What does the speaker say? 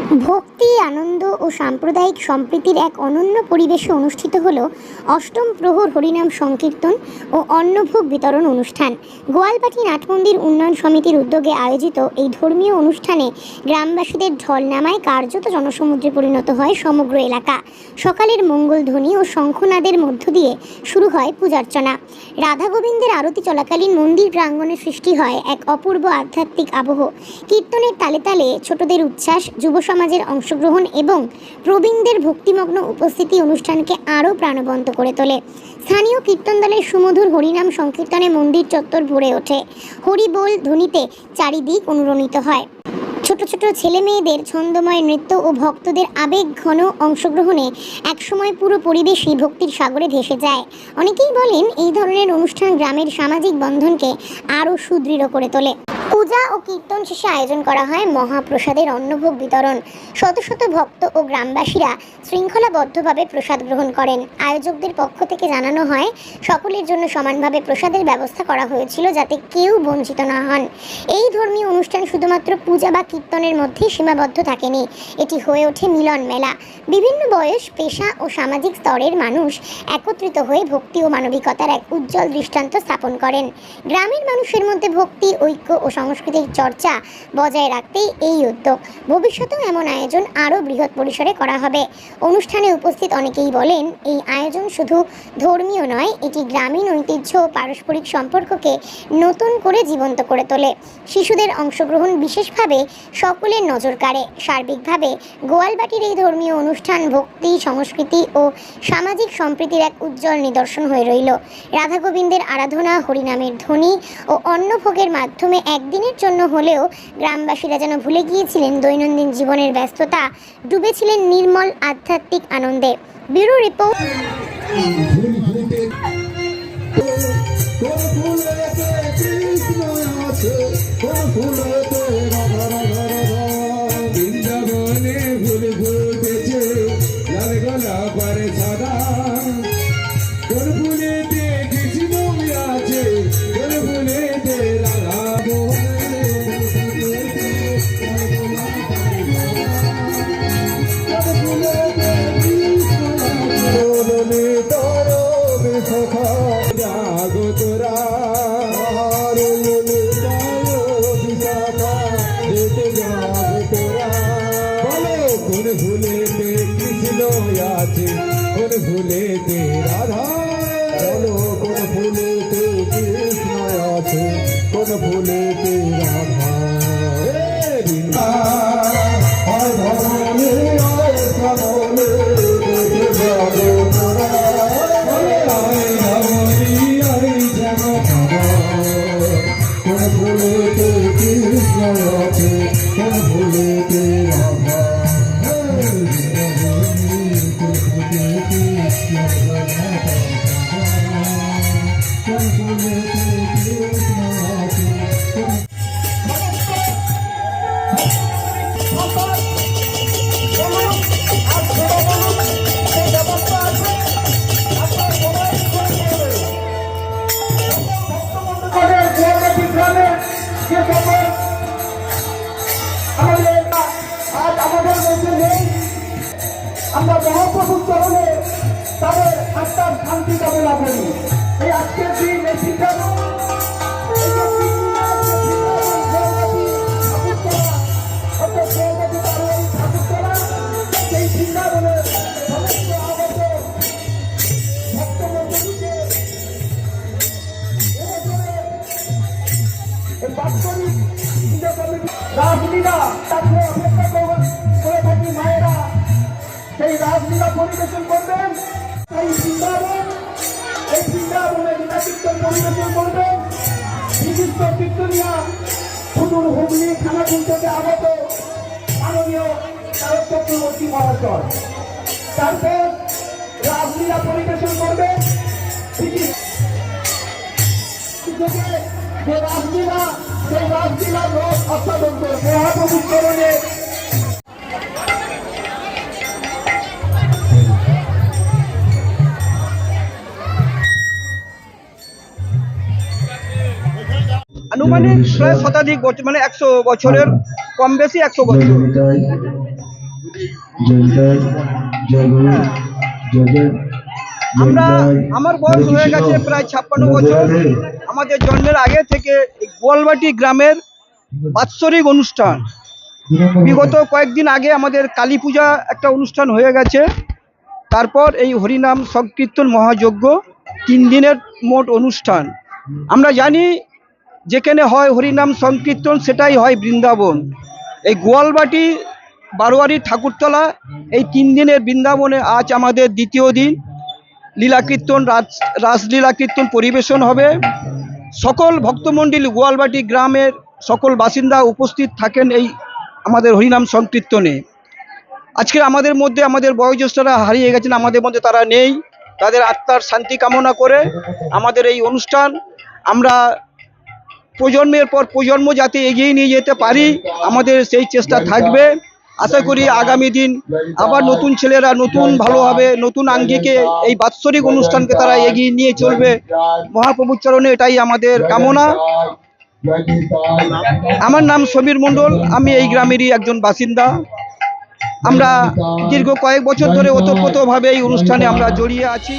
ভক্তি, আনন্দ ও সাম্প্রদায়িক সম্প্রীতির এক অনন্য পরিবেশে অনুষ্ঠিত হল অষ্টম প্রহর হরিনাম সংকীর্তন ও অন্নভোগ বিতরণ অনুষ্ঠান। গোয়ালবাটি নাটমন্দির উন্নয়ন সমিতির উদ্যোগে আয়োজিত এই ধর্মীয় অনুষ্ঠানে গ্রামবাসীদের ঢল নামায় কার্যত জনসমুদ্রে পরিণত হয় সমগ্র এলাকা। সকালের মঙ্গলধ্বনি ও শঙ্খনাদের মধ্য দিয়ে শুরু হয় পূজার্চনা। রাধা গোবিন্দের আরতি চলাকালীন মন্দির প্রাঙ্গণে সৃষ্টি হয় এক অপূর্ব আধ্যাত্মিক আবহ। কীর্তনের তালে তালে ছোটদের উচ্ছ্বাস, যুব সমাজের অংশগ্রহণ এবং প্রবীণদের ভক্তিমগ্ন উপস্থিতি অনুষ্ঠানকে আরও প্রাণবন্ত করে তোলে। স্থানীয় কীর্তন দলের সুমধুর হরিনাম সংকীর্তনে মন্দির চত্বর ভরে ওঠে। হরিবোল ধ্বনিতে চারিদিক অনুরণিত হয়। ছোট ছোট ছেলে মেয়েদের ছন্দময় নৃত্য ও ভক্তদের আবেগ ঘন অংশগ্রহণে একসময় পুরো পরিবেশই ভক্তির সাগরে ভেসে যায়। অনেকেই বলেন, এই ধরনের অনুষ্ঠান গ্রামের সামাজিক বন্ধনকে আরও সুদৃঢ় করে তোলে। পূজা ও কীর্তন শেষে আয়োজন করা হয় মহাপ্রসাদের অন্নভোগ বিতরণ। শত শত ভক্ত ও গ্রামবাসীরা শৃঙ্খলাবদ্ধভাবে প্রসাদ গ্রহণ করেন। আয়োজকদের পক্ষ থেকে জানানো হয়, সকলের জন্য সমানভাবে প্রসাদের ব্যবস্থা করা হয়েছিল যাতে কেউ বঞ্চিত না হন। এই ধর্মীয় অনুষ্ঠান শুধুমাত্র পূজা বা কীর্তনের মধ্যেই সীমাবদ্ধ থাকেনি, এটি হয়ে ওঠে মিলন মেলা। বিভিন্ন বয়স, পেশা ও সামাজিক স্তরের মানুষ একত্রিত হয়ে ভক্তি ও মানবিকতার এক উজ্জ্বল দৃষ্টান্ত স্থাপন করেন। গ্রামের মানুষের মধ্যে ভক্তি, ঐক্য ও সাংস্কৃতিক চর্চা বজায় রাখতেই এই উদ্যোগ। ভবিষ্যতেও এমন আয়োজন আরও বৃহৎ পরিসরে করা হবে। অনুষ্ঠানে উপস্থিত অনেকেই বলেন, এই আয়োজন শুধু ধর্মীয় নয়, এটি গ্রামীণ ঐতিহ্য ও পারস্পরিক সম্পর্ককে নতুন করে জীবন্ত করে তোলে। শিশুদের অংশগ্রহণ বিশেষভাবে সকলের নজর কাড়ে। সার্বিকভাবে গোয়ালবাটির এই ধর্মীয় অনুষ্ঠান ভক্তি, সংস্কৃতি ও সামাজিক সম্প্রীতির এক উজ্জ্বল নিদর্শন হয়ে রইল। রাধা গোবিন্দের আরাধনা, হরিনামের ধ্বনি ও অন্নভোগের মাধ্যমে একদিনের জন্য হলেও গ্রামবাসীরা যেন ভুলে গিয়েছিলেন দৈনন্দিন জীবনের ব্যস্ততা, ডুবেছিলেন নির্মল আধ্যাত্মিক আনন্দে। Bureau report. ভুলেতে রাধা, কোন ভুলেতে কৃষ্ণ আছে, কোন ভুলেতে রাধা। কোন ভুলেতে কৃষ্ণ আছে, কোন ভুলেতে রাধা। আমরা মহাপ্রভুর চরণে তাদের আত্মার শান্তি কামনা করি। এই আজকের দিন এই সিদ্ধান্ত সেই বৃন্দাবনের সমস্ত আগত ভক্তমণ্ডলীকে রাসলীলা তাকে অপেক্ষা করে থাকি মায়েরা সেই রাসলীলা পরিবেশন করবেন। এই বৃন্দাবনে লীলা কীর্তন পরিবেশন করবেন বিশিষ্ট কীর্তনিয়া সুদূর হুগলি খানাকুল থেকে আগত মাননীয় শারদ চক্রবর্তী মহাশয়। তারপর রাসলীলা পরিবেশন করবেন যে রাসলীলা, সেই রাসলীলার রস অসাধন মহাপ্রভুর চরণে। আনুমানিক প্রায় শতাধিক বছর, মানে 100 বছরের কম বেশি 100 বছর। জয় জয় গুরু জয় জয় আমার বয়স হয়ে গেছে প্রায় 56 বছর। আমাদের জন্মের আগে থেকে এই গোয়ালবাটি গ্রামের বাৎসরিক অনুষ্ঠান, বিগত কয়েকদিন আগে আমাদের কালী পূজা একটা অনুষ্ঠান হয়ে গেছে, তারপর এই হরিনাম সংকীর্তন মহাযজ্ঞ 3 দিনের মোট অনুষ্ঠান। আমরা জানি যেখানে হয় হরিনাম সংকীর্তন সেটাই হয় বৃন্দাবন। এই গোয়ালবাটি বারোয়ারি ঠাকুরতলা এই 3 দিনের বৃন্দাবনে আজ আমাদের দ্বিতীয় দিন। লীলা কীর্তন, রাসলীলা কীর্তন পরিবেশন হবে। সকল ভক্তমণ্ডলী গোয়ালবাটি গ্রামের সকল বাসিন্দা উপস্থিত থাকেন এই আমাদের হরিনাম সংকীর্তনে। আজকে আমাদের মধ্যে আমাদের বয়োজ্যেষ্ঠরা হারিয়ে গেছেন, আমাদের মধ্যে তারা নেই। তাদের আত্মার শান্তি কামনা করে আমাদের এই অনুষ্ঠান আমরা প্রজন্মের পর প্রজন্ম যাতে এগিয়ে নিয়ে যেতে পারি, আমাদের সেই চেষ্টা থাকবে। আশা করি আগামী দিন আবার নতুন ছেলেরা নতুন ভালোভাবে নতুন আঙ্গিকে এই বাৎসরিক অনুষ্ঠানকে তারা এগিয়ে নিয়ে চলবে। মহাপ্রভুর চরণে এটাই আমাদের কামনা। আমার নাম সমীর মণ্ডল, আমি এই গ্রামেরই একজন বাসিন্দা। আমরা দীর্ঘ কয়েক বছর ধরে ওতপ্রোতভাবে এই অনুষ্ঠানে আমরা জড়িয়ে আছি।